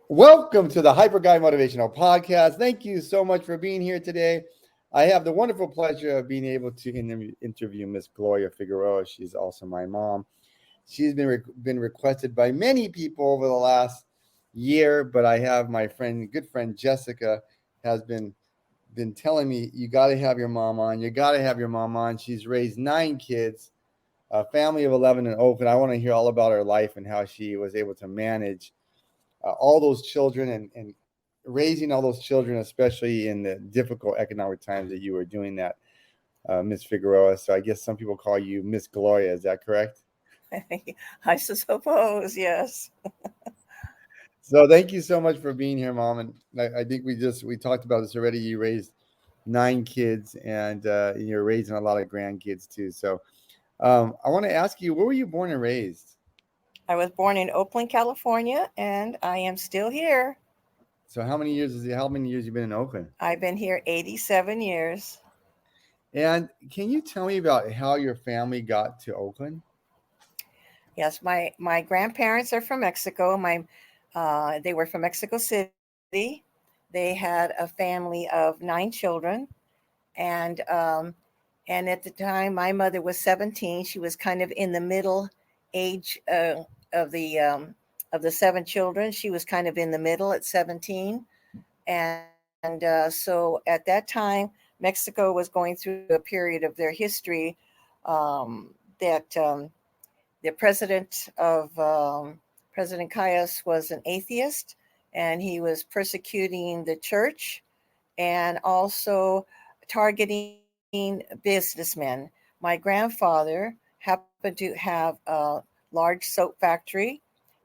Welcome to the Hyper Guy Motivational Podcast. Thank you so much for being here today. I have the wonderful pleasure of being able to interview Miss Gloria Figueroa. She's also my mom. She's been requested by many people over the last year, but I have my good friend Jessica, has been telling me you got to have your mom on. You got to have your mom on. She's raised 9 kids, a family of 11 in Oakland. I want to hear all about her life and how she was able to manage all those children and raising all those children, especially in the difficult economic times that you were doing that, Miss Figueroa. So I guess some people call you Miss Gloria. Is that correct? I suppose, yes. So thank you so much for being here, Mom. And I think we talked about this already. You raised 9 kids, and you're raising a lot of grandkids too. So I want to ask you, where were you born and raised? I was born in Oakland, California, and I am still here. So how many years is it? How many years you been in Oakland? I've been here 87 years. And can you tell me about how your family got to Oakland? Yes, my grandparents are from Mexico. They were from Mexico City. They had a family of 9 children, and and at the time, my mother was 17. She was kind of in the middle age of the 7 children. She was kind of in the middle at 17. And so at that time, Mexico was going through a period of their history that the president of President Caius was an atheist, and he was persecuting the church and also targeting businessmen. My grandfather happened to have a large soap factory,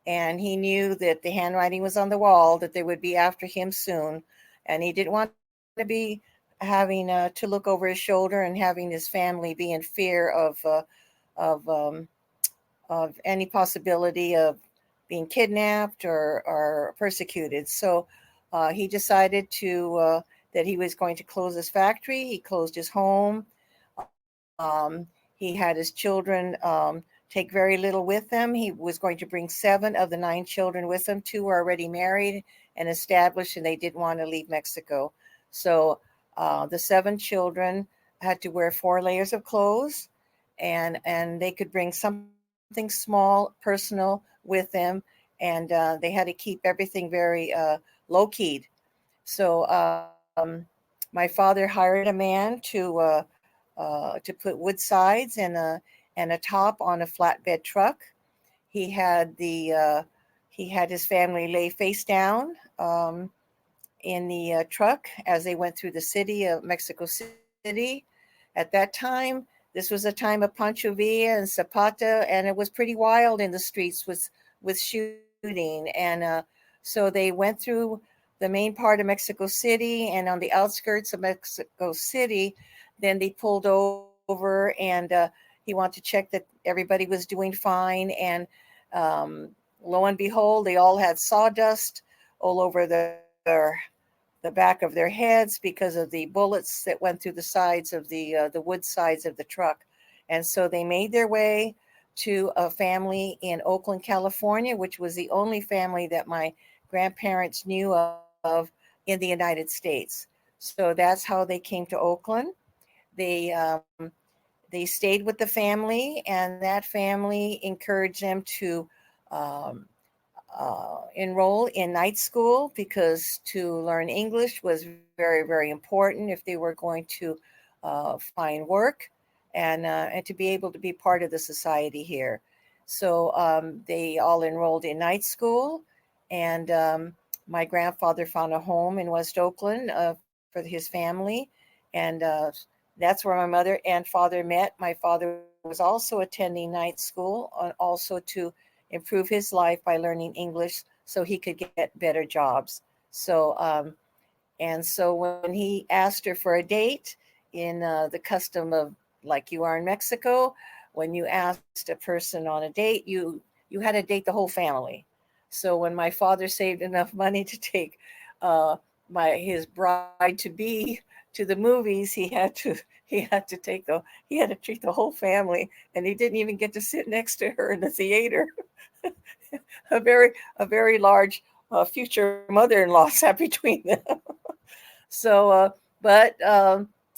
and he knew that the handwriting was on the wall that they would be after him soon, and he didn't want to be having to look over his shoulder and having his family be in fear of any possibility of being kidnapped or persecuted. So he decided that he was going to close his factory. He closed his home. He had his children take very little with them. He was going to bring 7 of the 9 children with him. 2 were already married and established, and they didn't want to leave Mexico. So the 7 children had to wear 4 layers of clothes, and they could bring something small, personal with them, and they had to keep everything very low keyed. So my father hired a man to put wood sides and a top on a flatbed truck. He had he had his family lay face down in the truck as they went through the city of Mexico City. At that time, this was a time of Pancho Villa and Zapata, and it was pretty wild in the streets with shooting. And so they went through the main part of Mexico City, and on the outskirts of Mexico City, then they pulled over, and he wanted to check that everybody was doing fine. And lo and behold, they all had sawdust all over the back of their heads because of the bullets that went through the sides of the wood sides of the truck. And so they made their way to a family in Oakland, California, which was the only family that my grandparents knew of in the United States. So that's how they came to Oakland. They stayed with the family, and that family encouraged them to um, enroll in night school because to learn English was very, very important if they were going to find work and to be able to be part of the society here. So they all enrolled in night school, and my grandfather found a home in West Oakland for his family, and that's where my mother and father met. My father was also attending night school, also to improve his life by learning English so he could get better jobs. So, and so when he asked her for a date in the custom of like you are in Mexico, when you asked a person on a date, you had to date the whole family. So when my father saved enough money to take uh, my his bride to be to the movies, he had to treat the whole family, and he didn't even get to sit next to her in the theater. a very a very large future mother-in-law sat between them. So, but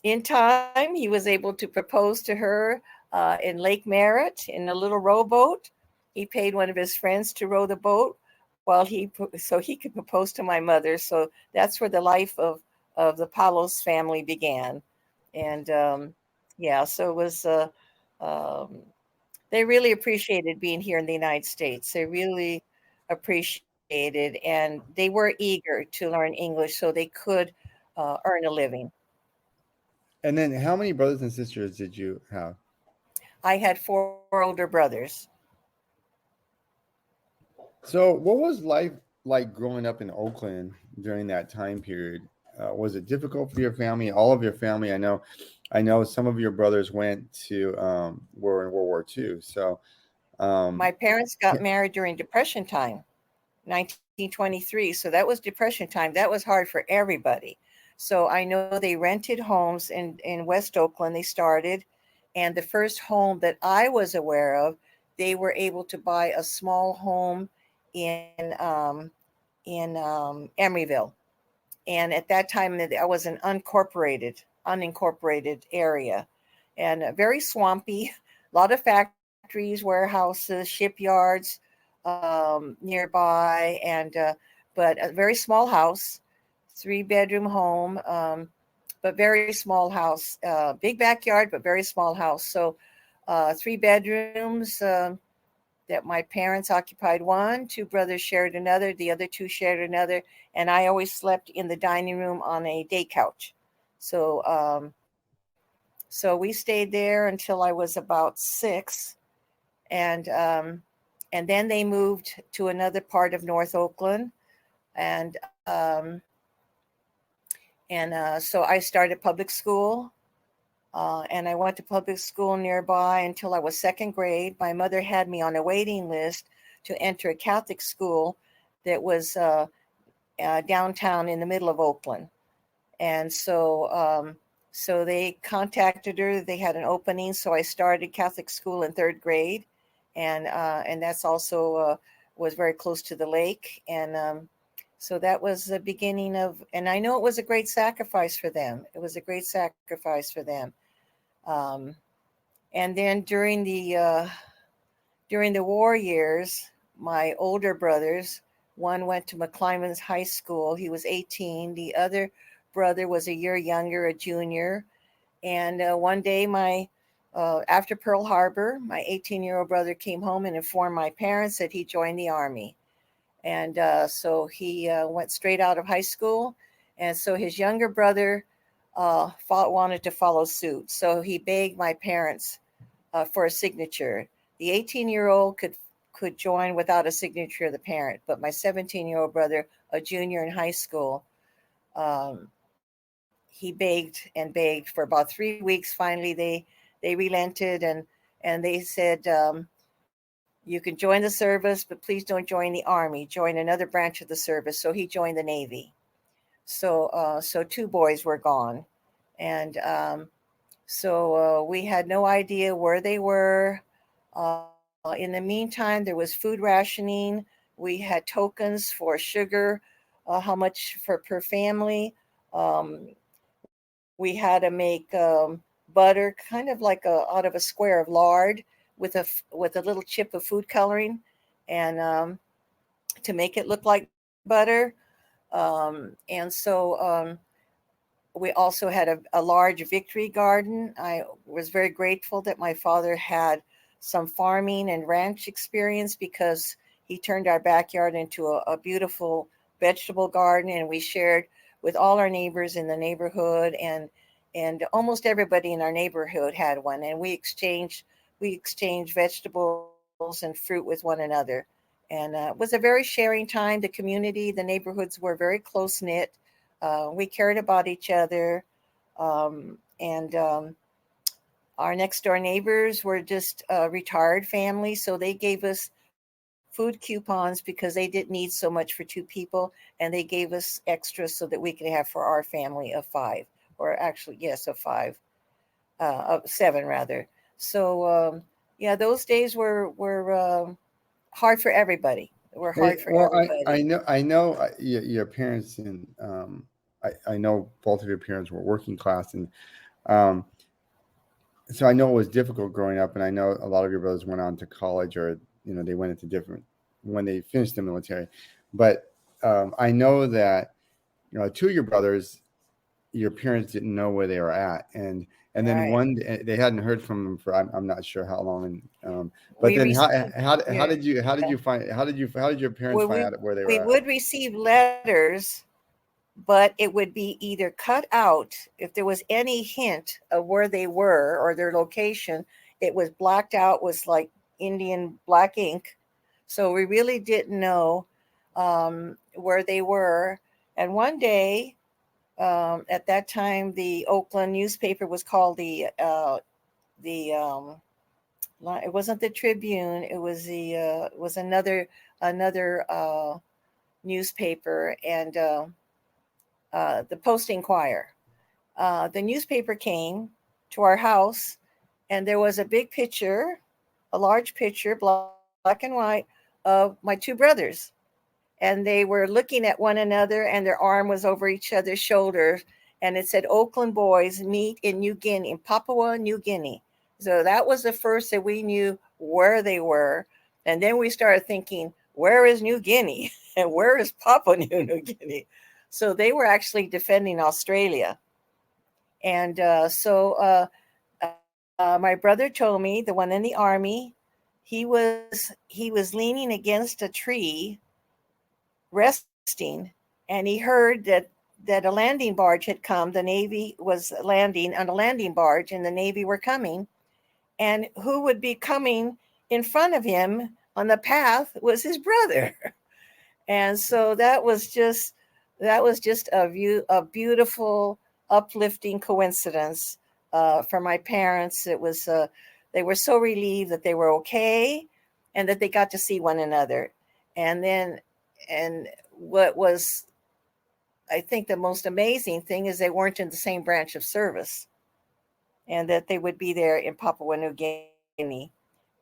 in time, he was able to propose to her in Lake Merritt in a little rowboat. He paid one of his friends to row the boat while so he could propose to my mother. So that's where the life of the Palos family began, and yeah, so it was. Um, they really appreciated being here in the United States. They really appreciated, and they were eager to learn English so they could earn a living. And then, how many brothers and sisters did you have? I had four older brothers. So, what was life like growing up in Oakland during that time period? Was it difficult for your family, all of your family? I know some of your brothers went to were in World War II. So, um, My parents got married during Depression time, 1923. So that was Depression time. That was hard for everybody. So I know they rented homes in West Oakland. They started, and the first home that I was aware of, they were able to buy a small home in Emeryville. And at that time, I was an unincorporated area, and very swampy. A lot of factories, warehouses, shipyards nearby, and but a very small house, 3 bedroom home, but very small house. Big backyard, but very small house. So 3 bedrooms. That my parents occupied one, two brothers shared another, the other two shared another, and I always slept in the dining room on a day couch. So, so we stayed there until I was about 6, and then they moved to another part of North Oakland, and so I started public school. And I went to public school nearby until I was second grade. My mother had me on a waiting list to enter a Catholic school that was downtown in the middle of Oakland. And so they contacted her. They had an opening, so I started Catholic school in third grade, and that's also was very close to the lake. And so that was the beginning of. And I know it was a great sacrifice for them. It was a great sacrifice for them. Um, and then during the war years, my older brothers, one went to McClymonds High School. He was 18. The other brother was a year younger, a junior. And one day, after Pearl Harbor, my 18-year-old brother came home and informed my parents that he joined the Army. And so he went straight out of high school. And so his younger brother wanted to follow suit. So he begged my parents for a signature. The 18-year-old could join without a signature of the parent, but my 17-year-old brother, a junior in high school, um, he begged and begged for about 3 weeks. Finally, they relented, and they said, "You can join the service, but please don't join the Army. Join another branch of the service." So he joined the Navy. So 2 boys were gone, and so we had no idea where they were. In the meantime, there was food rationing. We had tokens for sugar, how much for per family. Um, we had to make butter, kind of like out of a square of lard with a little chip of food coloring, and to make it look like butter. And so we also had a large victory garden. I was very grateful that my father had some farming and ranch experience because he turned our backyard into a beautiful vegetable garden, and we shared with all our neighbors in the neighborhood, and almost everybody in our neighborhood had one, and we exchanged vegetables and fruit with one another. And it was a very sharing time. The community, the neighborhoods were very close knit. We cared about each other. And Our next door neighbors were just a retired family. So they gave us food coupons because they didn't need so much for 2 people. And they gave us extra so that we could have for our family of 5, or actually, yes, of 5, of 7 rather. So, yeah, those days were hard for everybody. were hard for Well, everybody. I know your parents and I know both of your parents were working class, and um, so I know it was difficult growing up, and I know a lot of your brothers went on to college, or they went into different when they finished the military. But I know that two of your brothers, your parents didn't know where they were at, and then Right. they hadn't heard from them for I'm not sure how long, and but We then received, how yeah, did you find how did your parents well, find out where they we were at? would receive letters, but it would be either cut out if there was any hint of where they were or their location. It was blacked out, was like Indian black ink, so we really didn't know where they were. And one day, at that time, the Oakland newspaper was called the it wasn't the Tribune. It was it was another newspaper, and the Post Inquirer. The newspaper came to our house, and there was a big picture, a large picture, black and white, of my two brothers. And they were looking at one another, and their arm was over each other's shoulders. And it said, Oakland boys meet in New Guinea, in Papua New Guinea. So that was the first that we knew where they were. And then we started thinking, where is New Guinea? And where is Papua New Guinea? So they were actually defending Australia. And my brother told me, the one in the army, he was leaning against a tree, resting, and he heard that a landing barge had come. The Navy was landing on a landing barge, and the Navy were coming. And who would be coming in front of him on the path was his brother. And so that was just a beautiful, uplifting coincidence for my parents. It was they were so relieved that they were okay, and that they got to see one another. And then, and what was, I think, the most amazing thing is they weren't in the same branch of service, and that they would be there in Papua New Guinea.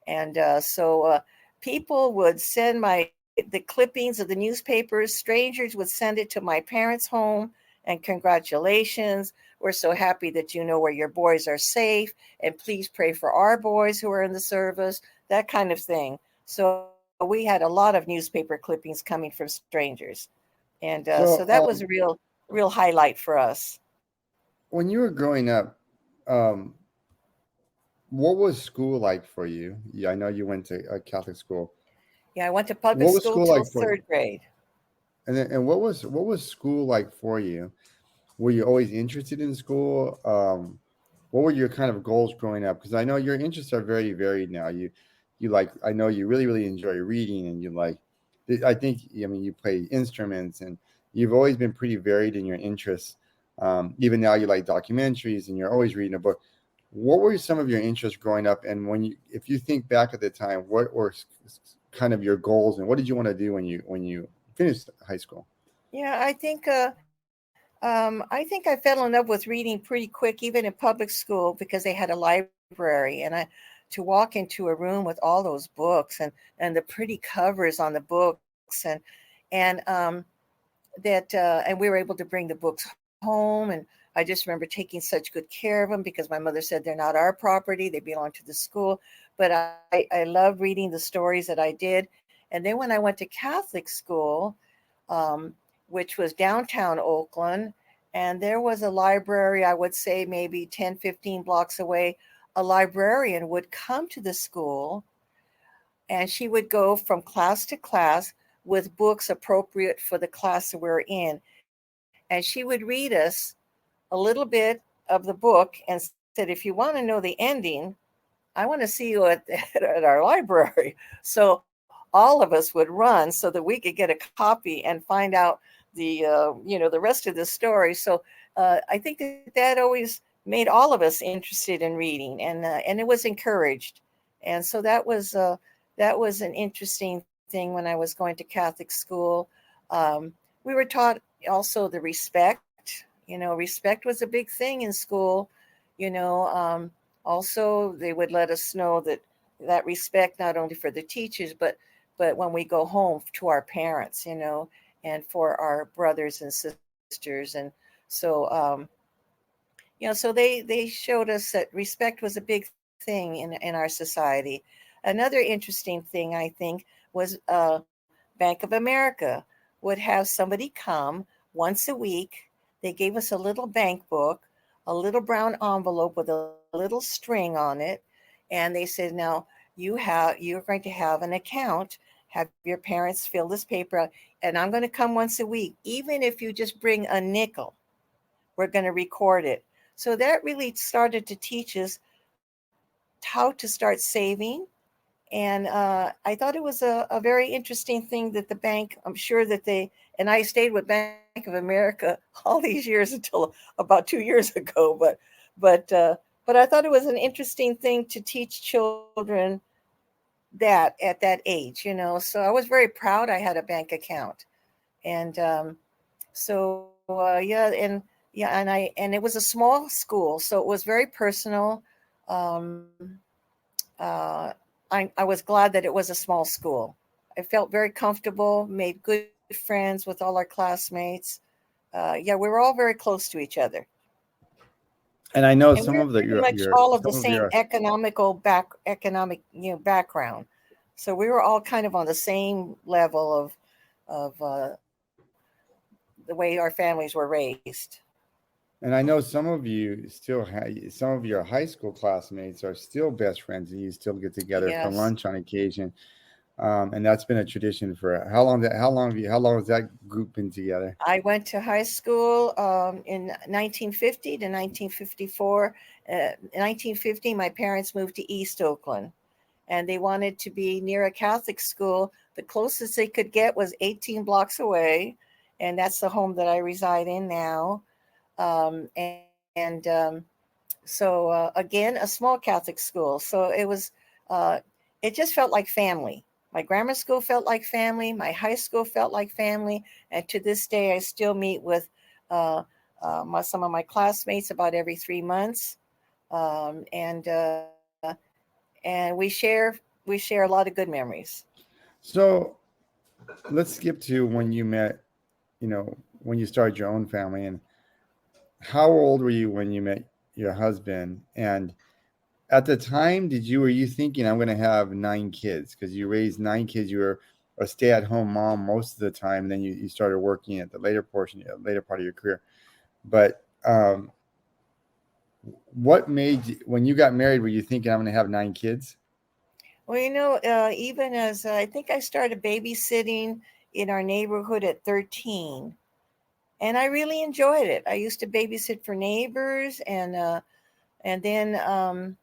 And people would send the clippings of the newspapers. Strangers would send it to my parents' home, and congratulations. We're so happy that you know where your boys are safe, and please pray for our boys who are in the service, that kind of thing. So we had a lot of newspaper clippings coming from strangers. And so So that was a real highlight for us. when you were growing up, um, what was school like for you? Yeah, I know you went to a Catholic school. Yeah, I went to public What was school school till like for you? third grade. And what was school like for you? Were you always interested in school? What were your kind of goals growing up? Because I know your interests are very varied now. You like I know you really enjoy reading, and you like I think I mean you play instruments, and you've always been pretty varied in your interests. Even now you like documentaries, and you're always reading a book. What were some of your interests growing up? And if you think back at the time, what were kind of your goals, and what did you want to do when you finished high school? Yeah, I think I fell in love with reading pretty quick, even in public school, because they had a library, and I to walk into a room with all those books, and the pretty covers on the books, and that and we were able to bring the books home. And I just remember taking such good care of them, because my mother said they're not our property, they belong to the school. But I love reading the stories that I did. And then when I went to Catholic school, um, which was downtown Oakland, and there was a library, I would say maybe 10, 15 blocks away. A librarian would come to the school, and she would go from class to class with books appropriate for the class that we're in. And she would read us a little bit of the book and said, if you want to know the ending, I want to see you at our library. So all of us would run so that we could get a copy and find out the rest of the story. So I think that always made all of us interested in reading, and it was encouraged. And so that was an interesting thing when I was going to Catholic school. We were taught also the respect. Respect was a big thing in school. You know, also they would let us know that respect not only for the teachers, but but when we go home to our parents, and for our brothers and sisters. And so, so they showed us that respect was a big thing in our society. Another interesting thing, I think, was Bank of America would have somebody come once a week. They gave us a little bank book, a little brown envelope with a little string on it, and they said, "Now you're going to have an account. Have your parents fill this paper out, and I'm going to come once a week. Even if you just bring a nickel, we're going to record it." So that really started to teach us how to start saving. And I thought it was a very interesting thing that the bank, I'm sure that and I stayed with Bank of America all these years until about 2 years ago. But, uh, but I thought it was an interesting thing to teach children that at that age. So I was very proud I had a bank account. And and it was a small school, so it was very personal. Um, uh, I was glad that it was a small school. I felt very comfortable, made good friends with all our classmates. Yeah, we were all very close to each other, And I know and we some were of the pretty much your all of the some of same your economic background. So we were all kind of on the same level of the way our families were raised. and I know some of you still have some of your high school classmates are still best friends, and you still get together for Yes. lunch on occasion. And that's been a tradition for how long has that group been together? I went to high school in 1950 to 1954. 1950, my parents moved to East Oakland, and they wanted to be near a Catholic school. The closest they could get was 18 blocks away, and that's the home that I reside in now. And so again, a small Catholic school. So it just felt like family. My grammar school felt like family. My high school felt like family. And to this day, I still meet with uh, some of my classmates about every 3 months. Um, and uh, and we share a lot of good memories. So let's skip to when you met, you know, when you started your own family, and how old were you when you met your husband? And at the time, were you thinking I'm going to have 9 kids? Because you raised 9 kids, you were a stay-at-home mom most of the time, and then you started working at the later part of your career. But what made you, when you got married, were you thinking I'm going to have 9 kids? Well, even as I think I started babysitting in our neighborhood at 13, and I really enjoyed it. I used to babysit for neighbors, and then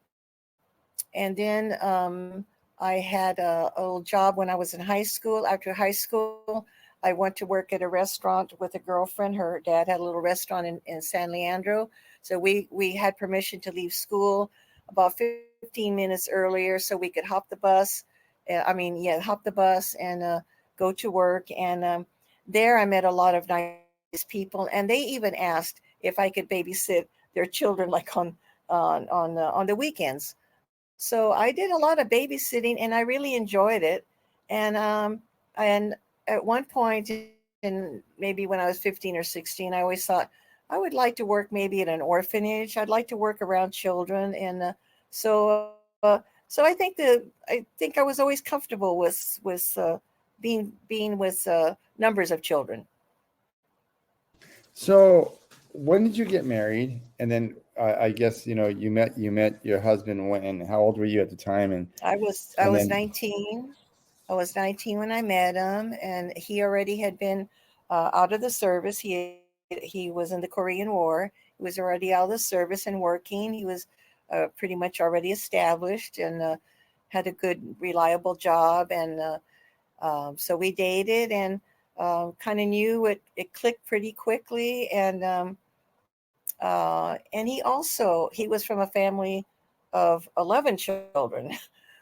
I had a little job when I was in high school. After high school, I went to work at a restaurant with a girlfriend. Her dad had a little restaurant in San Leandro, so we had permission to leave school about 15 minutes earlier so we could hop the bus. Hop the bus and go to work. And there I met a lot of nice people, and they even asked if I could babysit their children, like on the weekends. So I did a lot of babysitting, and I really enjoyed it. And um and at one point, maybe when I was 15 or 16, I always thought I would like to work maybe at an orphanage. I'd like to work around children. And so uh, so I think I was always comfortable with being with numbers of children. So when did you get married? And then I guess you met your husband when? How old were you at the time? I And was then 19. I was 19 when I met him, and he already had been out of the service. He was in the Korean War. He was already out of the service and working. He was pretty much already established, and had a good, reliable job. And so we dated, and kind of knew it clicked pretty quickly. And he was from a family of 11 children.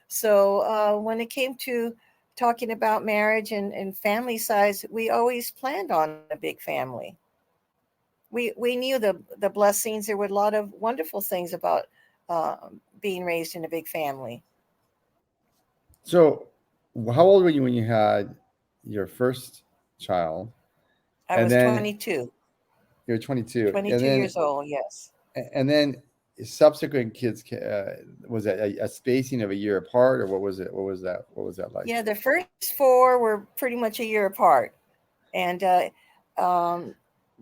So when it came to talking about marriage and family size, we always planned on a big family. We knew the blessings. There were a lot of wonderful things about being raised in a big family. so how old were you when you had your first child? I And was then 22, you're 22, 22 years old. Yes. and then subsequent kids, was that a spacing of a year apart, or what was it? What was that like? Yeah, the first four were pretty much a year apart. And um,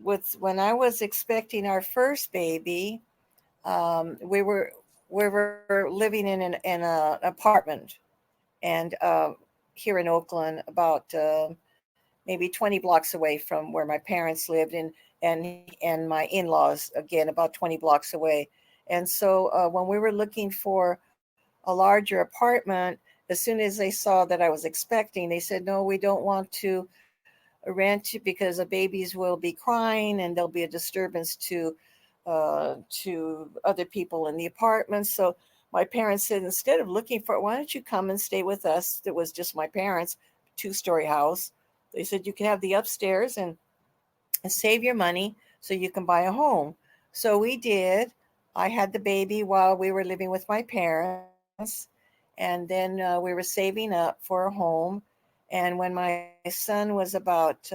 with when I was expecting our first baby, we were living in a apartment, and here in Oakland, about maybe 20 blocks away from where my parents lived, and my in-laws again about 20 blocks away. And so when we were looking for a larger apartment, as soon as they saw that I was expecting, they said, no, we don't want to rent because the babies will be crying and there'll be a disturbance to other people in the apartment. So my parents said, instead of looking for it, why don't you come and stay with us? It was just my parents' two-story house. They said you can have the upstairs and save your money so you can buy a home. So we did. I had the baby while we were living with my parents, and then we were saving up for a home. And when my son was about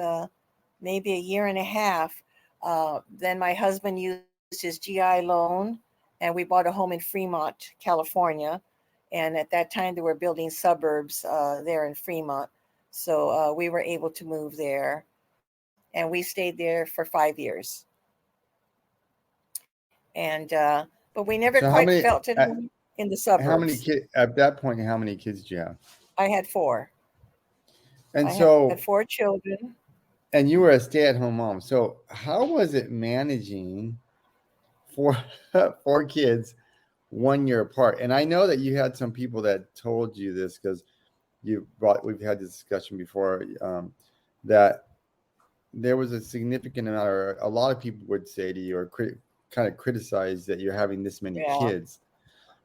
maybe a year and a half, then my husband used his GI loan, and we bought a home in Fremont, California. And at that time, they were building suburbs there in Fremont. So we were able to move there, and we stayed there for 5 years. And but we never So how quite many felt at home in the how many suburbs. kids at that point? How many kids did you have? I had four. And I had four so, children. and you were a stay-at-home mom. So how was it managing four four kids 1 year apart? And I know that you had some people that told you this because we've had this discussion before, that there was a significant amount, or a lot of people would say to you, or kind of criticize that you're having this many Yeah. kids.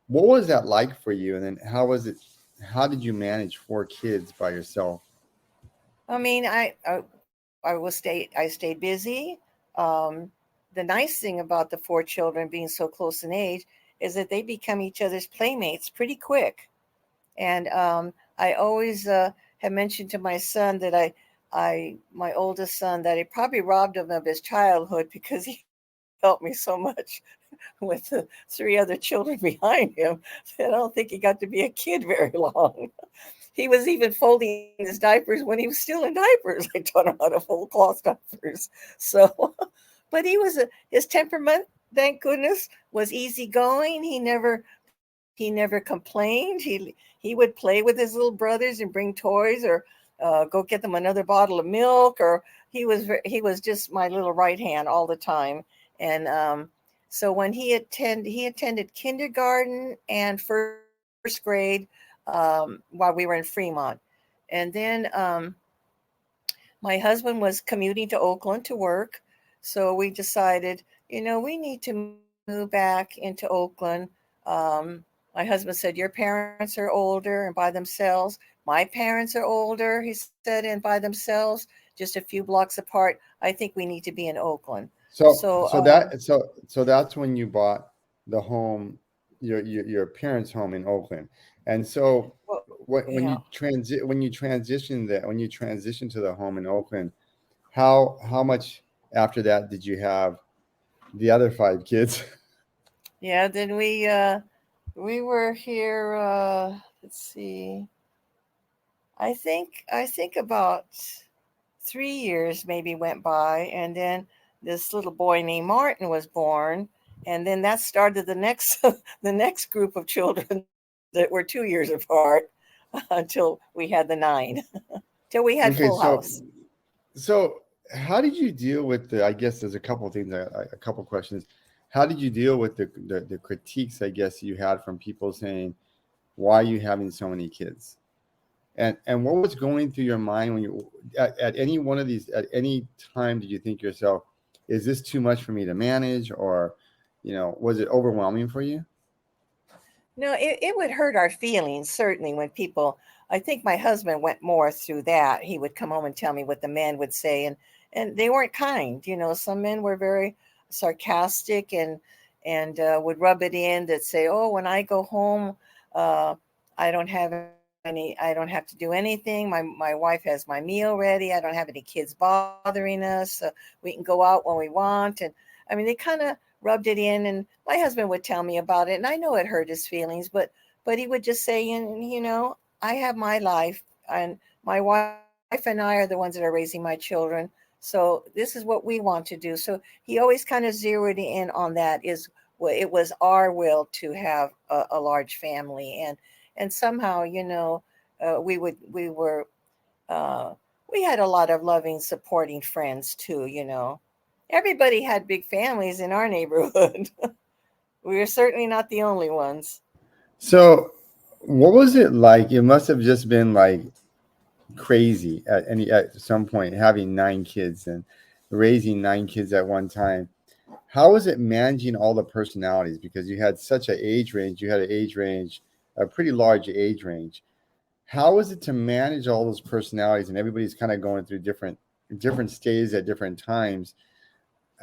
What was that like for you? And then how was it? How did you manage four kids by yourself? I mean, I stayed busy. Um, the nice thing about the four children being so close in age is that they become each other's playmates pretty quick. And I always have mentioned to my son that my oldest son, that I probably robbed him of his childhood because he helped me so much with the three other children behind him. I don't think he got to be a kid very long. He was even folding his diapers when he was still in diapers. I taught him how to fold cloth diapers. So, but his temperament, thank goodness, was easygoing. He never complained. He would play with his little brothers and bring toys, or go get them another bottle of milk. Or he was just my little right hand all the time. And so when he attended kindergarten and first grade while we were in Fremont, and then my husband was commuting to Oakland to work. So we decided, we need to move back into Oakland. My husband said, your parents are older and by themselves. My parents are older, he said, and by themselves, just a few blocks apart. I think we need to be in Oakland. So So, so that's when you bought the home, your parents' home in Oakland. And so well, when yeah. when you transitioned to the home in Oakland, how much after that did you have the other five kids? Yeah, then we were here, let's see. I think about 3 years maybe went by, and then this little boy named Martin was born, and then that started the next the next group of children that were 2 years apart until we had the nine, till we had full Okay, house. so how did you deal with the? I guess there's a couple of things, a couple of questions. How did you deal with the critiques? I guess you had from people saying, "Why are you having so many kids?" And what was going through your mind when you at any one of these, at any time did you think to yourself, is this too much for me to manage, or was it overwhelming for you? No, it would hurt our feelings, certainly, when people, I think my husband went more through that. He would come home and tell me what the men would say, and they weren't kind. Some men were very sarcastic, and would rub it in that say, oh, when I go home, I don't have any I don't have to do anything. My wife has my meal ready. I don't have any kids bothering us. So we can go out when we want. And I mean, they kind of rubbed it in, and my husband would tell me about it, and I know it hurt his feelings, but he would just say, and I have my life, and my wife and I are the ones that are raising my children. So this is what we want to do. So he always kind of zeroed in on that. Is well, it was our will to have a large family, and somehow, we were uh, we had a lot of loving, supporting friends too. Everybody had big families in our neighborhood. We were certainly not the only ones. So, what was it like? It must have just been like crazy at some point having 9 kids and raising 9 kids at one time. How was it managing all the personalities? Because you had such an age range. You had an age range, a pretty large age range. How was it to manage all those personalities and everybody's kind of going through different stages at different times?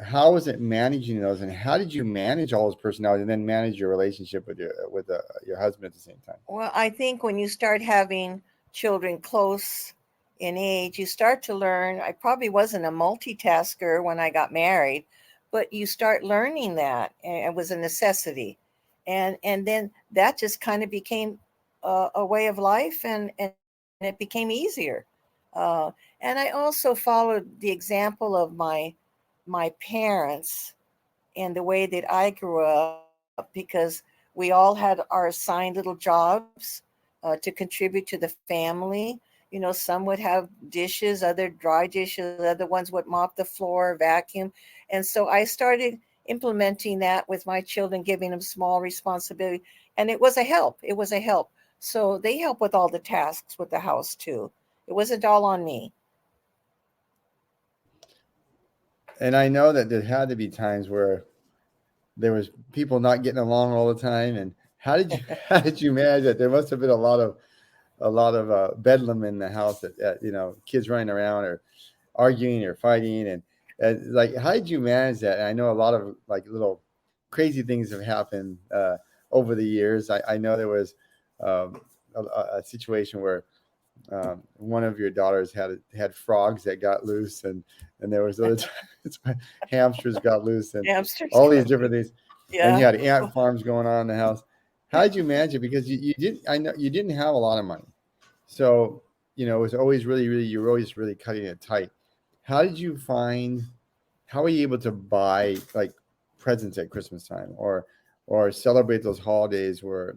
How was it managing those, and how did you manage all those personalities and then manage your relationship with your husband at the same time? Well, I think when you start having children close in age, you start to learn. I probably wasn't a multitasker when I got married, but you start learning that, and it was a necessity, and then that just kind of became a way of life, and it became easier. Uh, and I also followed the example of my parents and the way that I grew up, because we all had our assigned little jobs to contribute to the family. Some would have dishes, other dry dishes, other ones would mop the floor, vacuum. And so I started implementing that with my children, giving them small responsibility. And it was a help. It was a help. So they help with all the tasks with the house too. It wasn't all on me. And I know that there had to be times where there was people not getting along all the time. And how did you how did you manage that? There must have been a lot of bedlam in the house, kids running around or arguing or fighting, and like, how did you manage that? And I know a lot of like little crazy things have happened over the years. I know there was a situation where one of your daughters had frogs that got loose, and there was other times when hamsters got loose, and Hamsters all these got different things, and you yeah. had ant farms going on in the house. How did you manage it? Because you didn't, I know you didn't have a lot of money, so it was always really, you were always really cutting it tight. How did you find? How were you able to buy like presents at Christmas time, or celebrate those holidays where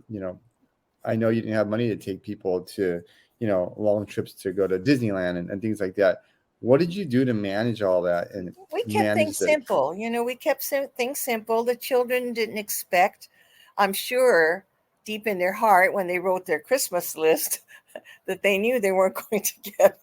I know you didn't have money to take people to, long trips to go to Disneyland and things like that. What did you do to manage all that and We kept manage things the? simple. We kept things simple. The children didn't expect, I'm sure, deep in their heart when they wrote their Christmas list, that they knew they weren't going to get.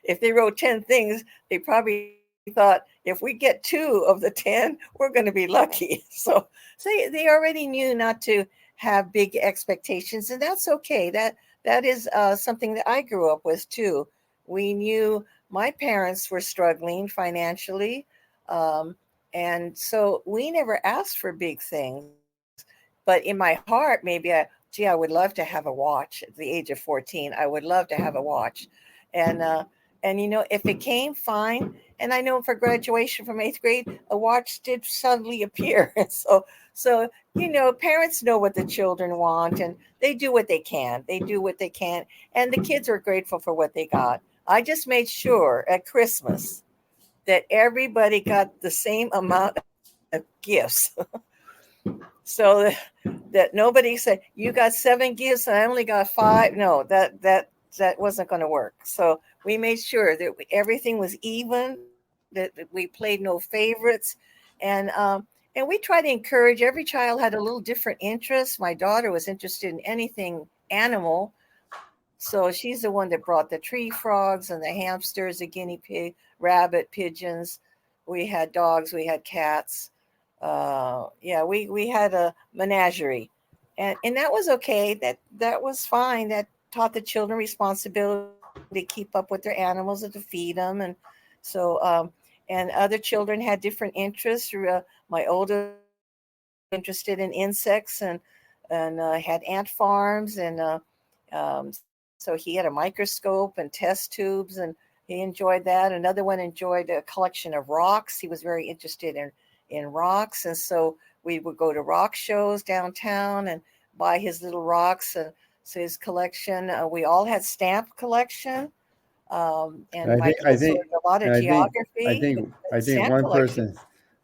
If they wrote 10 things, they probably thought, if we get two of the 10, we're going to be lucky. So they already knew not to have big expectations, and that's okay. That is something that I grew up with too. We knew my parents were struggling financially, um, and so we never asked for big things. But in my heart, maybe I would love to have a watch at the age of 14. I would love to have a watch, and if it came, fine. And I know for graduation from 8th grade, a watch did suddenly appear. So parents know what the children want, and they do what they can. They do what they can, and the kids are grateful for what they got. I just made sure at Christmas that everybody got the same amount of gifts. So that nobody said, you got 7 gifts and I only got 5. No, that wasn't going to work. So we made sure that everything was even, that we played no favorites, and and we tried to encourage. Every child had a little different interest. My daughter was interested in anything animal, so she's the one that brought the tree frogs and the hamsters, the guinea pig, rabbit, pigeons. We had dogs, we had cats. Yeah, we had a menagerie, and that was okay. That was fine. That taught the children responsibility to keep up with their animals and to feed them, and other children had different interests. My oldest was interested in insects and had ant farms, and so he had a microscope and test tubes, and he enjoyed that. Another one enjoyed a collection of rocks. He was very interested in rocks, and so we would go to rock shows downtown and buy his little rocks. And so his collection, we all had stamp collection, And and my I kids think, learned a lot of and geography I and think stamp collection.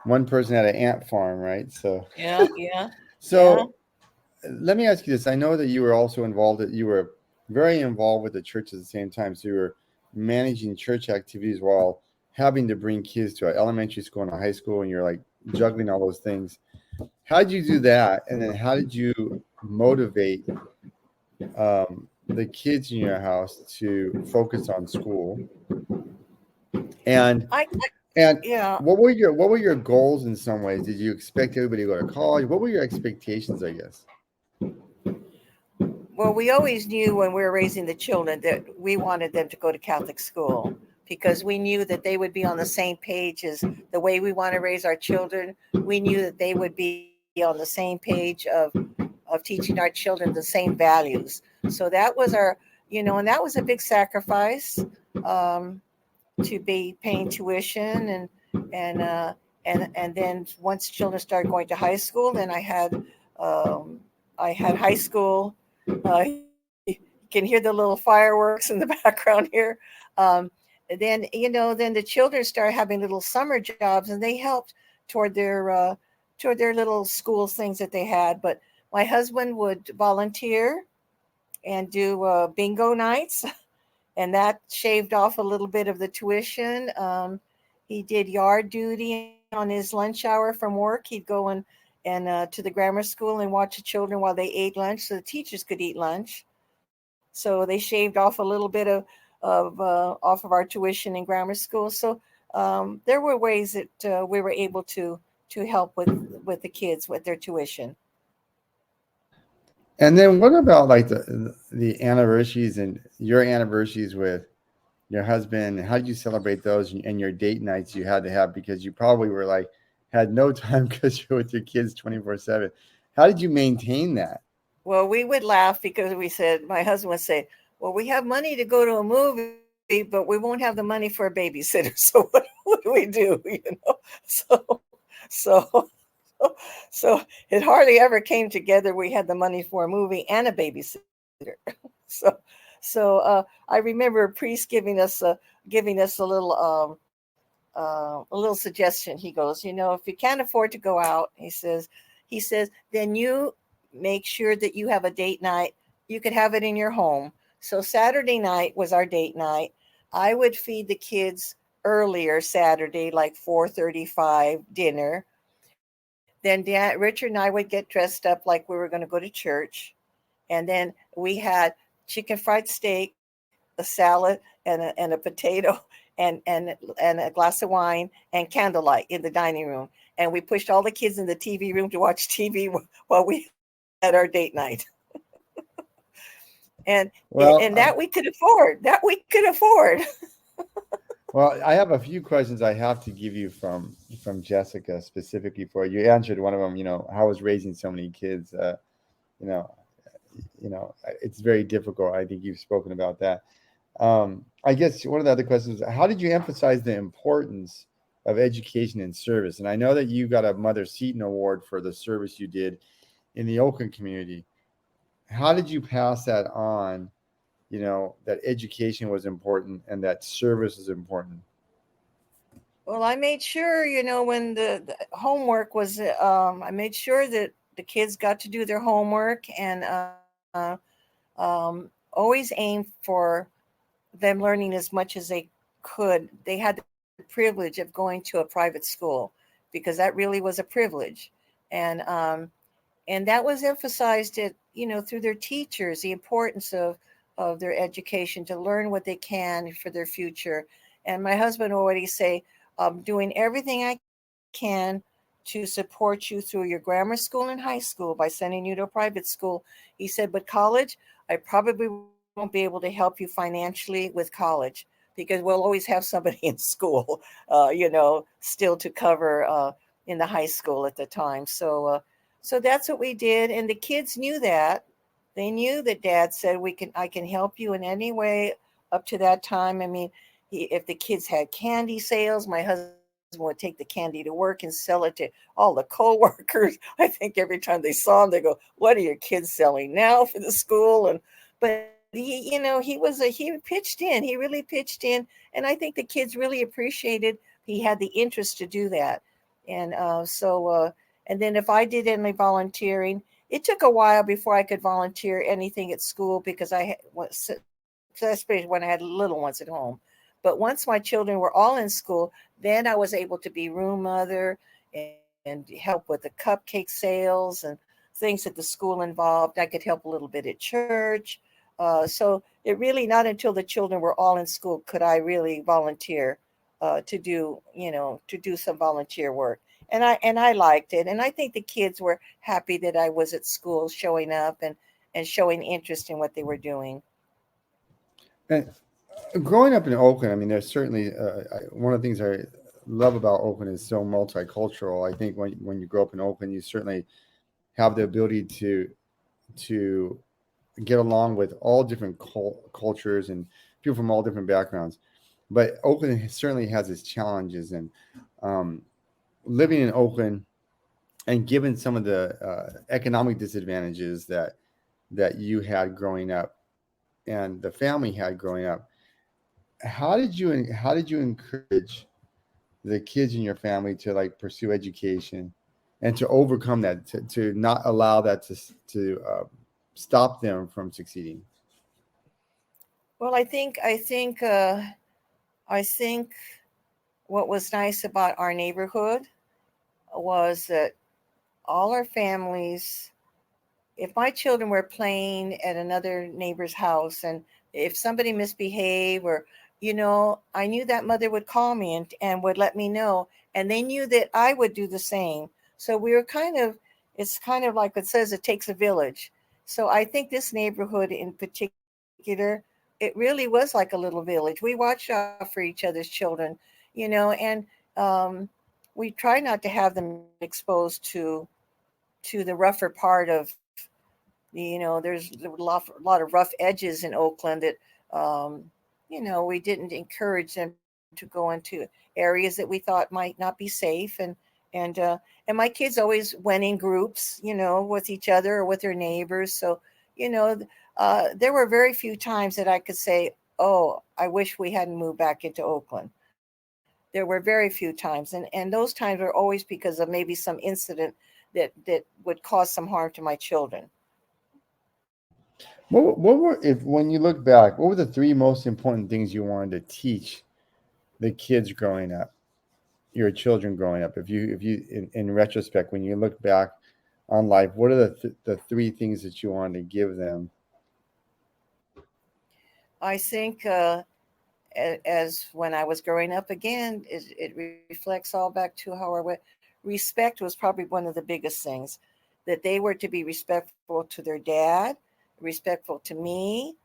one person had an ant farm, right? So, Yeah, yeah, yeah. so let me ask you this. I know that you were also involved, that you were very involved with the church at the same time. So you were managing church activities while having to bring kids to an elementary school and a high school, and you're like juggling all those things. How did you do that? And then how did you motivate the kids in your house to focus on school? And I and yeah. what were your goals in some ways? Did you expect everybody to go to college? What were your expectations, I guess? Well, we always knew when we were raising the children that we wanted them to go to Catholic school because we knew that they would be on the same page as the way we want to raise our children. We knew that they would be on the same page of teaching our children the same values. So that was our, and that was a big sacrifice, um, to be paying tuition and and then once children started going to high school, then um, I had high school. You can hear the little fireworks in the background here. Um, then then the children started having little summer jobs, and they helped toward their little school things that they had. But my husband would volunteer and do bingo nights, and that shaved off a little bit of the tuition. He did yard duty on his lunch hour from work. He'd go and to the grammar school and watch the children while they ate lunch, so the teachers could eat lunch. So they shaved off a little bit of off of our tuition in grammar school. So there were ways that we were able to help with the kids with their tuition. And then what about like the anniversaries and your anniversaries with your husband? How did you celebrate those and your date nights you had to have because you probably were like had no time because you're with your kids 24/7. How did you maintain that? Well, we would laugh because we said, my husband would say, well, we have money to go to a movie, but we won't have the money for a babysitter. So what do we do? So, so, so it hardly ever came together. We had the money for a movie and a babysitter. So, I remember a priest giving us a little suggestion. He goes, if you can't afford to go out, he says, then you make sure that you have a date night. You could have it in your home. So Saturday night was our date night. I would feed the kids earlier Saturday, like 4:35 dinner. Then Richard and I would get dressed up like we were going to go to church. And then we had chicken fried steak, a salad, and a potato, and a glass of wine and candlelight in the dining room. And we pushed all the kids in the TV room to watch TV while we had our date night. and Well, and that we could afford. That we could afford. well, I have a few questions I have to give you from Jessica specifically for you. You answered one of them. How was raising so many kids? You know, it's very difficult. I think you've spoken about that. I guess one of the other questions is how did you emphasize the importance of education and service? And I know that you got a Mother Seton Award for the service you did in the Oakland community. How did you pass that on? That education was important and that service is important. Well, I made sure, when the homework was, I made sure that the kids got to do their homework, and always aim for them learning as much as they could. They had the privilege of going to a private school because that really was a privilege. And that was emphasized through their teachers, the importance of their education to learn what they can for their future. And my husband already say, I'm doing everything I can to support you through your grammar school and high school by sending you to a private school. He said, but college, I probably won't be able to help you financially with college because we'll always have somebody in school, still to cover in the high school at the time. So that's what we did. And the kids knew that. They knew that Dad said I can help you in any way up to that time. I mean, if the kids had candy sales, my husband would take the candy to work and sell it to all the co-workers. I think every time they saw him, they go, "What are your kids selling now for the school?" And but he pitched in. He really pitched in, and I think the kids really appreciated he had the interest to do that. And and then if I did any volunteering, it took a while before I could volunteer anything at school because especially when I had little ones at home. But once my children were all in school, then I was able to be room mother and help with the cupcake sales and things that the school involved. I could help a little bit at church. So it really not until the children were all in school could I really volunteer to do some volunteer work. And I liked it, and I think the kids were happy that I was at school showing up and showing interest in what they were doing. And growing up in Oakland, I mean, there's certainly one of the things I love about Oakland is so multicultural. I think when you grow up in Oakland, you certainly have the ability to get along with all different cultures and people from all different backgrounds. But Oakland certainly has its challenges, and um, living in Oakland and given some of the economic disadvantages that you had growing up and the family had growing up, how did you encourage the kids in your family to like pursue education and to overcome that, to not allow that to stop them from succeeding? Well, I think what was nice about our neighborhood was that all our families, if my children were playing at another neighbor's house and if somebody misbehaved or I knew that mother would call me and would let me know, and they knew that I would do the same. So we were it's kind of like it says, it takes a village. So I think this neighborhood in particular, it really was like a little village. We watched out for each other's children, and um, we try not to have them exposed to the rougher part of there's a lot of rough edges in Oakland that um, we didn't encourage them to go into areas that we thought might not be safe. And my kids always went in groups, with each other or with their neighbors. So you know there were very few times that I could say, oh, I wish we hadn't moved back into Oakland. There were very few times, and those times were always because of maybe some incident that would cause some harm to my children. What were, if when you look back, what were the three most important things you wanted to teach the kids growing up, your children growing up? If you in retrospect, when you look back on life, what are the three things that you wanted to give them? I think as when I was growing up again, it reflects all back to how respect was probably one of the biggest things, that they were to be respectful to their dad, respectful to me,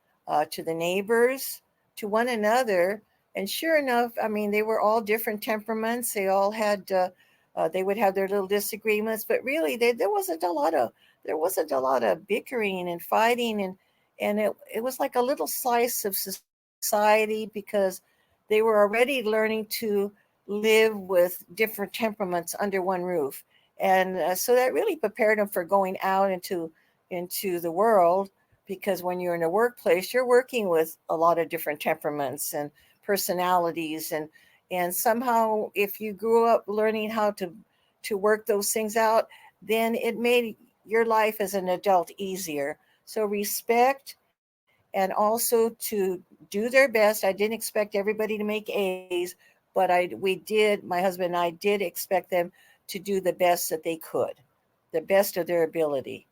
to the neighbors, to one another. And sure enough, I mean, they were all different temperaments. They would have their little disagreements, but really, there wasn't a lot of bickering and fighting, and it was like a little slice of society because they were already learning to live with different temperaments under one roof, and so that really prepared them for going out into the world. Because when you're in a workplace, you're working with a lot of different temperaments and personalities, and somehow if you grew up learning how to work those things out, then it made your life as an adult easier. So respect, and also to do their best. I didn't expect everybody to make A's, but my husband and I did expect them to do the best that they could, the best of their ability.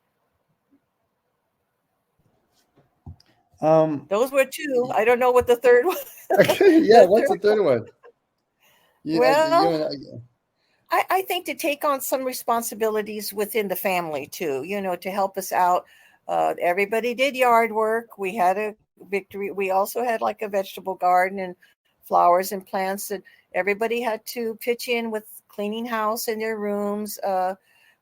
Um, Those were two. I don't know what the third one. yeah. The What's third the third one? You Well, and I think to take on some responsibilities within the family too, to help us out. Everybody did yard work. We had a victory. We also had like a vegetable garden and flowers and plants, and everybody had to pitch in with cleaning house in their rooms.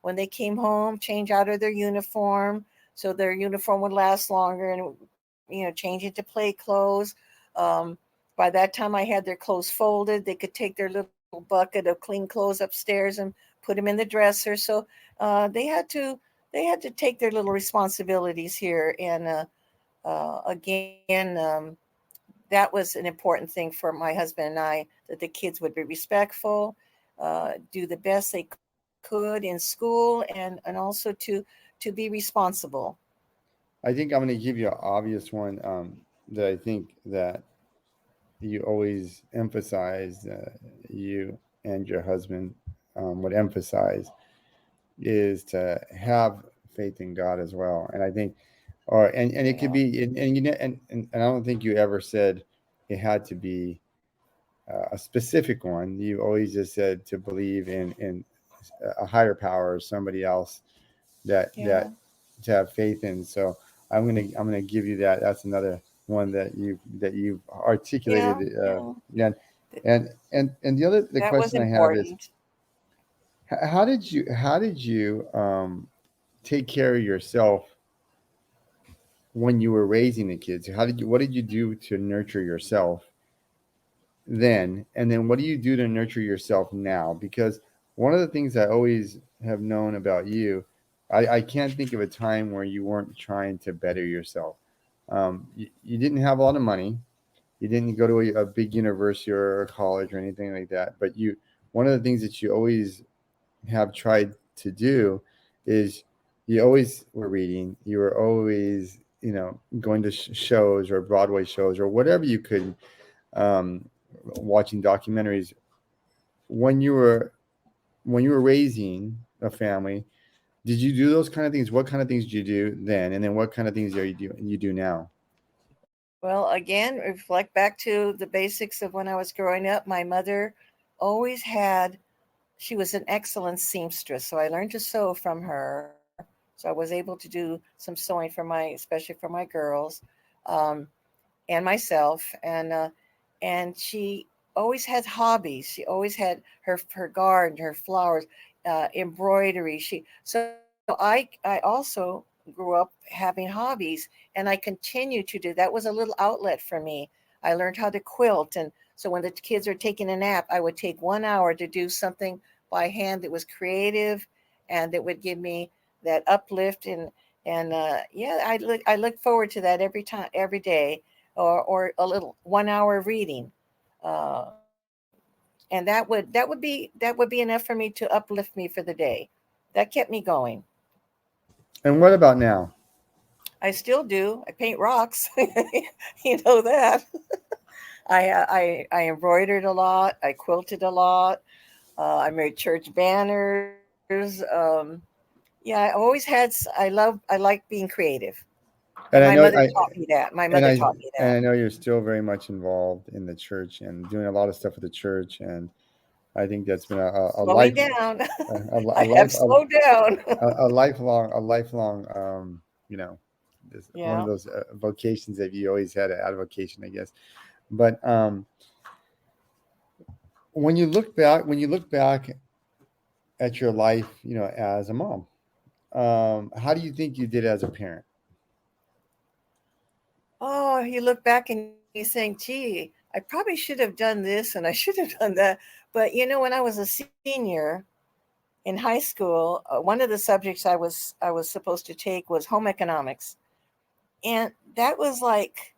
When they came home, change out of their uniform. so their uniform would last longer, and change into play clothes. Um, by that time, I had their clothes folded. They could take their little bucket of clean clothes upstairs and put them in the dresser. So they had to take their little responsibilities here. And again, that was an important thing for my husband and I, that the kids would be respectful, do the best they could in school, and also to be responsible. I think I'm going to give you an obvious one that I think that you always emphasize, you and your husband would emphasize, is to have faith in God as well. And I think, or and it Yeah. could be, and and I don't think you ever said it had to be a specific one. You always just said to believe in a higher power or somebody else that Yeah. to have faith in. So I'm gonna give you that. That's another one that you've articulated. Yeah. Yeah. Yeah, and the That was question I have is, important. how did you take care of yourself when you were raising the kids? What did you do to nurture yourself then, and then what do you do to nurture yourself now? Because one of the things I always have known about you, I can't think of a time where you weren't trying to better yourself. You didn't have a lot of money. You didn't go to a big university or a college or anything like that. But one of the things that you always have tried to do is you always were reading. You were always, going to shows or Broadway shows or whatever you could, um, watching documentaries. When you were raising a family, did you do those kind of things? What kind of things did you do then, and then what kind of things are you do now? Well, again, reflect back to the basics of when I was growing up. My mother always had, she was an excellent seamstress. So I learned to sew from her. So I was able to do some sewing for especially for my girls, um, and myself. And she always had hobbies. She always had her garden, her flowers, embroidery. So I also grew up having hobbies, and I continue to do. That was a little outlet for me. I learned how to quilt, and so when the kids are taking a nap, I would take 1 hour to do something by hand that was creative, and that would give me that uplift. And yeah, I look forward to that every time, every day, or a little 1 hour of reading, uh, and that would be enough for me to uplift me for the day. That kept me going. And what about now? I still do. I paint rocks. You know that. I embroidered a lot. I quilted a lot. I made church banners. Yeah, I always had. I like being creative, and my And I know mother I taught me that. My and mother I taught me and that. I know you're still very much involved in the church and doing a lot of stuff with the church, and I think that's been a Slowing life down. a I have life slowed down. a lifelong you know this one of Yeah. those vocations that you always had, an avocation, I guess. But when you look back at your life, as a mom, how do you think you did as a parent? Oh, you look back and you think, gee, I probably should have done this and I should have done that. But when I was a senior in high school, one of the subjects I was supposed to take was home economics, and that was like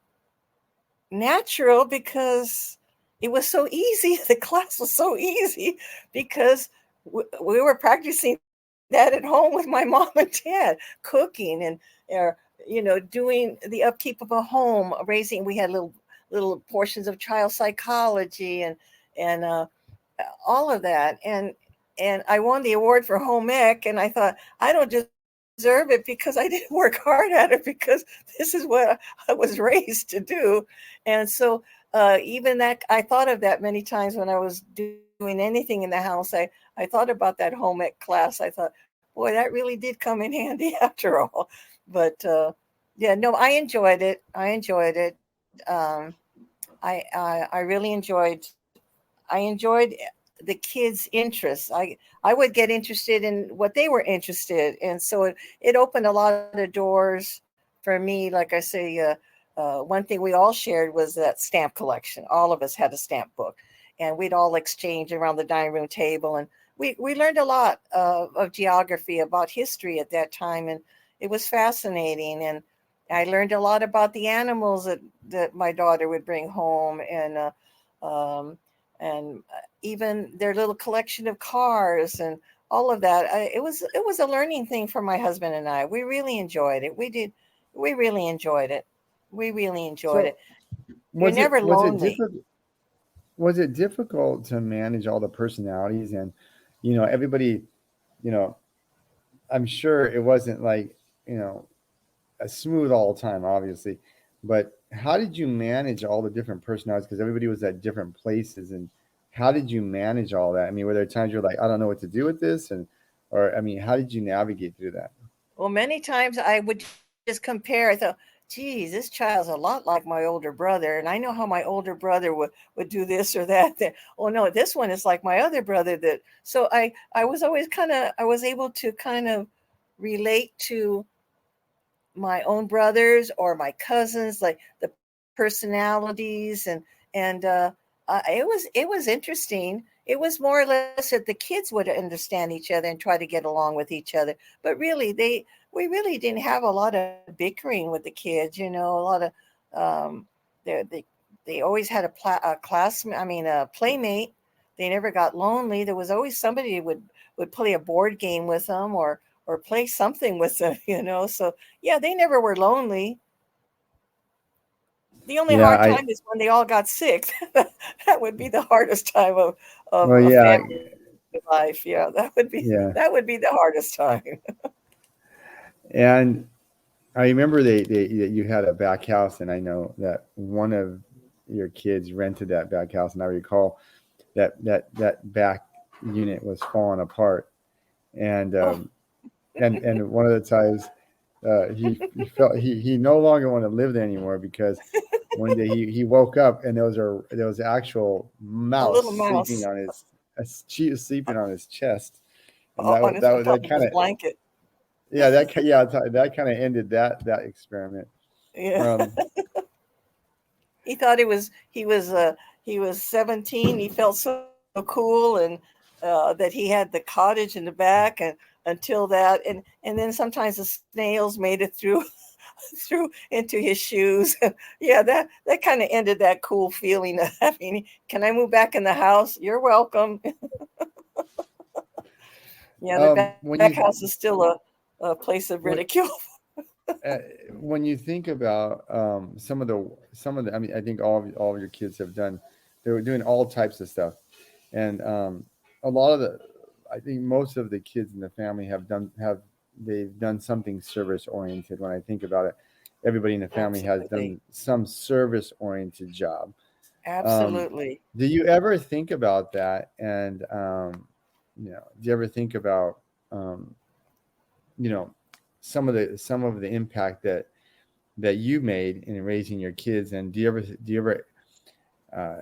natural because it was so easy. The class was so easy because we were practicing that at home with my mom and dad, cooking and doing the upkeep of a home, raising. We had little portions of child psychology and all of that, and I won the award for home ec, and I thought I don't deserve it because I didn't work hard at it, because this is what I was raised to do. And so even that, I thought of that many times when I was doing anything in the house. I thought about that home ec class. I thought, boy, that really did come in handy after all. But yeah, no, I enjoyed it. I enjoyed it. I really enjoyed. I enjoyed the kids' interests. I would get interested in what they were interested in. So it opened a lot of doors for me. Like I say, one thing we all shared was that stamp collection. All of us had a stamp book, and we'd all exchange around the dining room table. And we learned a lot of geography, about history at that time. And it was fascinating. And I learned a lot about the animals that my daughter would bring home, um, and even their little collection of cars and all of that. It was a learning thing for my husband and I. We really enjoyed it. We did. We really enjoyed it. We really enjoyed So it. You're was it never was it lonely. difficult? Was it difficult to manage all the personalities and, everybody, you know, I'm sure it wasn't like, you know, a smooth all the time, obviously, but how did you manage all the different personalities? Because everybody was at different places, and how did you manage all that? I mean, were there times you're like, I don't know what to do with this, or I mean, how did you navigate through that? Well, many times I would just compare. I thought, geez, this child's a lot like my older brother. And I know how my older brother would do this or that. Oh no, this one is like my other brother that. So I was always I was able to kind of relate to my own brothers or my cousins, like the personalities, and it was interesting. It was more or less that the kids would understand each other and try to get along with each other. But really, we really didn't have a lot of bickering with the kids. A lot of um, they always had a classmate. I mean, a playmate. They never got lonely. There was always somebody who would play a board game with them or play something with them. So yeah, they never were lonely. The only Yeah, hard time is when they all got sick. That would be the hardest time of well, a yeah, family life. Yeah, that would be yeah, that would be the hardest time. and I remember that you had a back house, and I know that one of your kids rented that back house, and I recall that back unit was falling apart, and Oh, and one of the times he felt he no longer wanted to live there anymore because one day he woke up and there was an actual a mouse little sleeping mouse on his she was sleeping on his chest, and on top of kind his of blanket. that kind of ended that experiment. Yeah, Um, he thought he was 17. He felt so cool, and that he had the cottage in the back, and until that, and then sometimes the snails made it through through into his shoes. Yeah, that kind of ended that cool feeling of having. Can I move back in the house? You're welcome. Yeah, the back when house is you still a place of when ridicule. uh, when you think about some of the, I mean, I think all of your kids have done, they were doing all types of stuff, and a lot of the, I think most of the kids in the family they've done something service oriented. When I think about it, everybody in the family has Absolutely, done some service oriented job. Um, absolutely. do you ever think about that? And do you ever think about um, you know some of the impact that you made in raising your kids? And do you ever uh,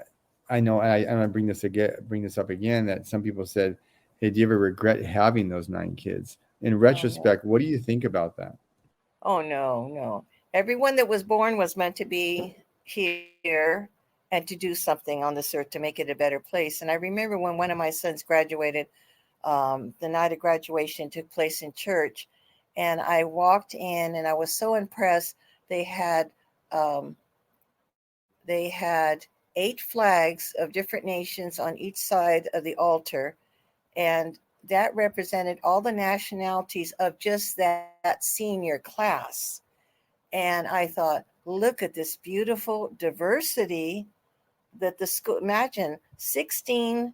I know, and I'm gonna bring this up again, that some people said, hey, do you ever regret having those 9 kids? In Oh no. retrospect, what do you think about that? Oh no, no. Everyone that was born was meant to be here and to do something on this earth to make it a better place. And I remember when one of my sons graduated, the night of graduation took place in church, and I walked in and I was so impressed. They had um, they had 8 flags of different nations on each side of the altar, and that represented all the nationalities of just that senior class. And I thought, look at this beautiful diversity that the school. Imagine 16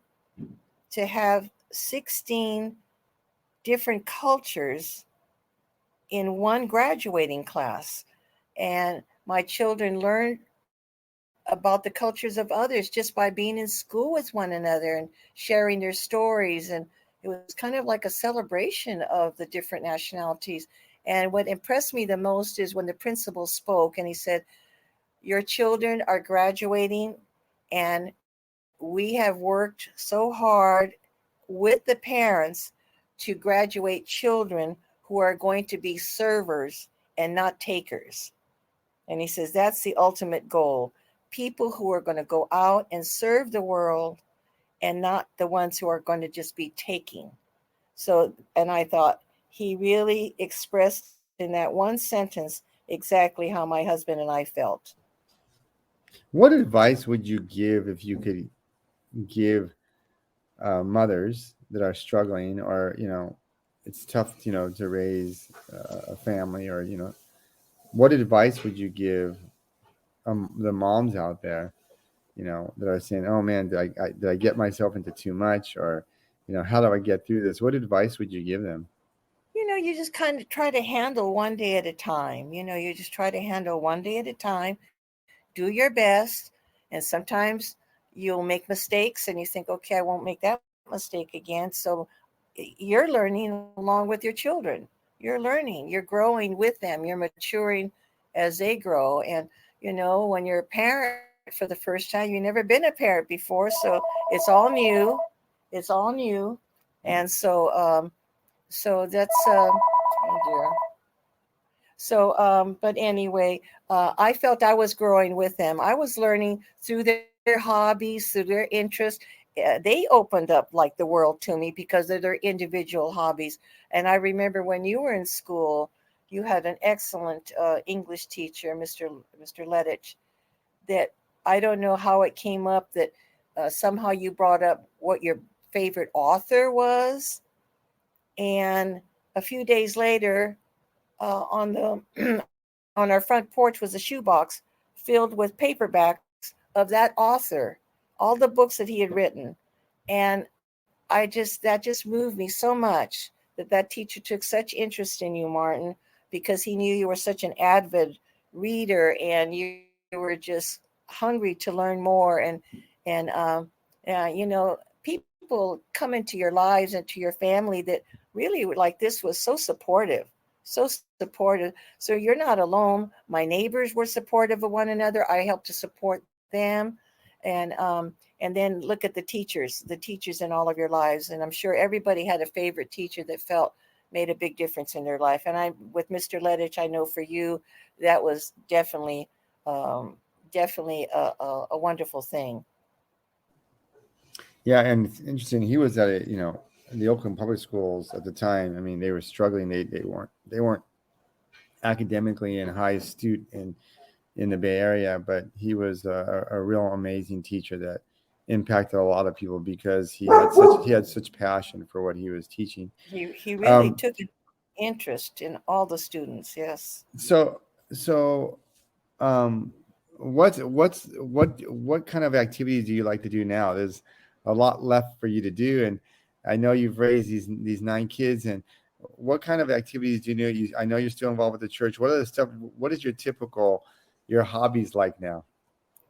to have 16 different cultures in one graduating class. And my children learned about the cultures of others just by being in school with one another and sharing their stories. And it was kind of like a celebration of the different nationalities. And what impressed me the most is when the principal spoke and he said, your children are graduating, and we have worked so hard with the parents to graduate children who are going to be servers and not takers. And he says that's the ultimate goal. People who are going to go out and serve the world and not the ones who are going to just be taking. So, and I thought he really expressed in that one sentence exactly how my husband and I felt. What advice would you give if you could give mothers that are struggling, or it's tough, to raise a family, or what advice would you give the moms out there, that are saying, "Oh man, did I get myself into too much?" Or, how do I get through this? What advice would you give them? You just kind of try to handle one day at a time. You just try to handle one day at a time, do your best. And sometimes you'll make mistakes and you think, okay, I won't make that mistake again. So you're learning along with your children. You're learning, you're growing with them, you're maturing as they grow. And, when you're a parent for the first time, you've never been a parent before. So it's all new. It's all new. And so that's, oh dear. But anyway, I felt I was growing with them. I was learning through their hobbies, through their interests. They opened up like the world to me because of their individual hobbies. And I remember when you were in school, you had an excellent English teacher, Mr. Lettich, that I don't know how it came up that somehow you brought up what your favorite author was. And a few days later, on the on our front porch was a shoebox filled with paperbacks of that author, all the books that he had written. And that just moved me so much that teacher took such interest in you, Martin, because he knew you were such an avid reader and you were just hungry to learn more. And people come into your lives and to your family that really like this was so supportive, so supportive. So you're not alone. My neighbors were supportive of one another. I helped to support them. And then look at the teachers in all of your lives. And I'm sure everybody had a favorite teacher that felt made a big difference in their life. And I, with Mr. Lettich, I know for you, that was um, definitely a wonderful thing. Yeah, and it's interesting. He was at the Oakland public schools at the time. I mean, they were struggling. They weren't academically and high astute in the Bay Area, but he was a real amazing teacher that impacted a lot of people because he had such passion for what he was teaching. He really Um, took an interest in all the students. Yes. so um, what kind of activities do you like to do now? There's a lot left for you to do, and I know you've raised these 9 kids. And what kind of activities do you know? I know you're still involved with the church. What are the stuff? What is your hobbies like now?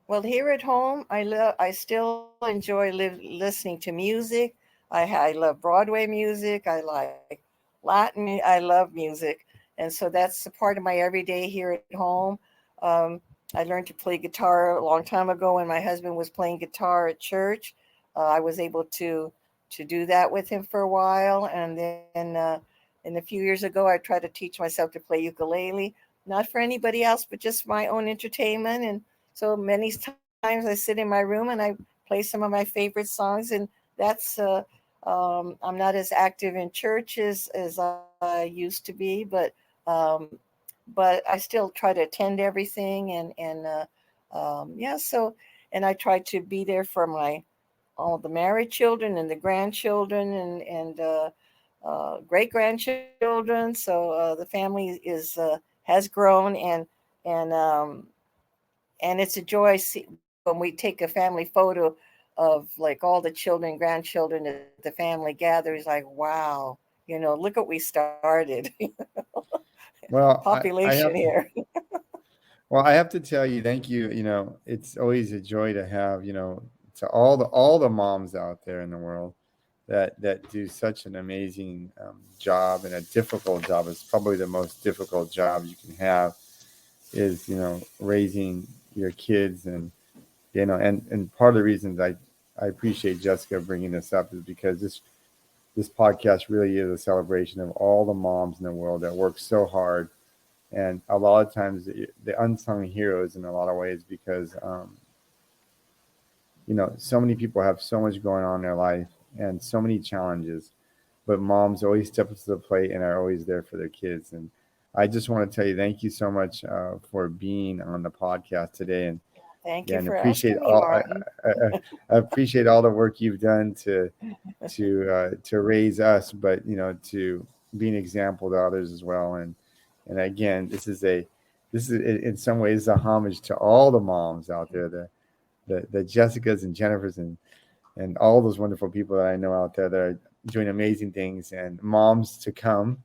Well, here at home, I still enjoy listening to music. I love Broadway music. I like Latin. I love music, and so that's a part of my everyday here at home. Um, I learned to play guitar a long time ago when my husband was playing guitar at church. I was able to do that with him for a while, and a few years ago, I tried to teach myself to play ukulele, not for anybody else, but just my own entertainment. And so many times I sit in my room and I play some of my favorite songs, and that's I'm not as active in church as I used to be, um, but I still try to attend everything, and yeah. So and I try to be there for my all the married children and the grandchildren and great grandchildren. So the family is has grown, and it's a joy when we take a family photo of like all the children, grandchildren at the family gathers. Like, wow, look what we started. Well, I Population have to. here. Well, I have to tell you, thank you. It's always a joy to have, to all the moms out there in the world that do such an amazing job, and a difficult job. It's probably the most difficult job you can have is, raising your kids. And, and part of the reasons I appreciate Jessica bringing this up is because this podcast really is a celebration of all the moms in the world that work so hard, and a lot of times the unsung heroes in a lot of ways because so many people have so much going on in their life and so many challenges, but moms always step up to the plate and are always there for their kids. And I just want to tell you thank you so much for being on the podcast today, and Thank yeah, you and for appreciate asking me, all Martin. I appreciate all the work you've done to raise us, but to be an example to others as well. And again, this is in some ways a homage to all the moms out there, the Jessicas and Jennifers and all those wonderful people that I know out there that are doing amazing things, and moms to come,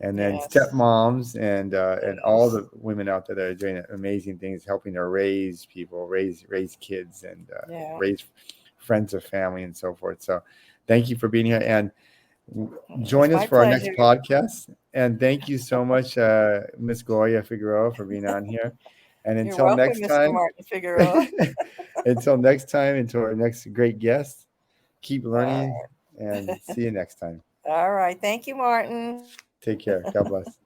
and then Yes. stepmoms and all Yes. the women out there that are doing amazing things, helping to raise people, raise kids, and Yeah. raise friends of family and so forth. So, thank you for being here, and It's join us my for our next pleasure. podcast. And thank you so much, Miss Gloria Figueroa, for being on here. And You're until welcome, next Mr. time, Martin Figueroa. until our next great guest, keep All learning and see you next time. right. All right. Thank you, Martin. Take care. God bless.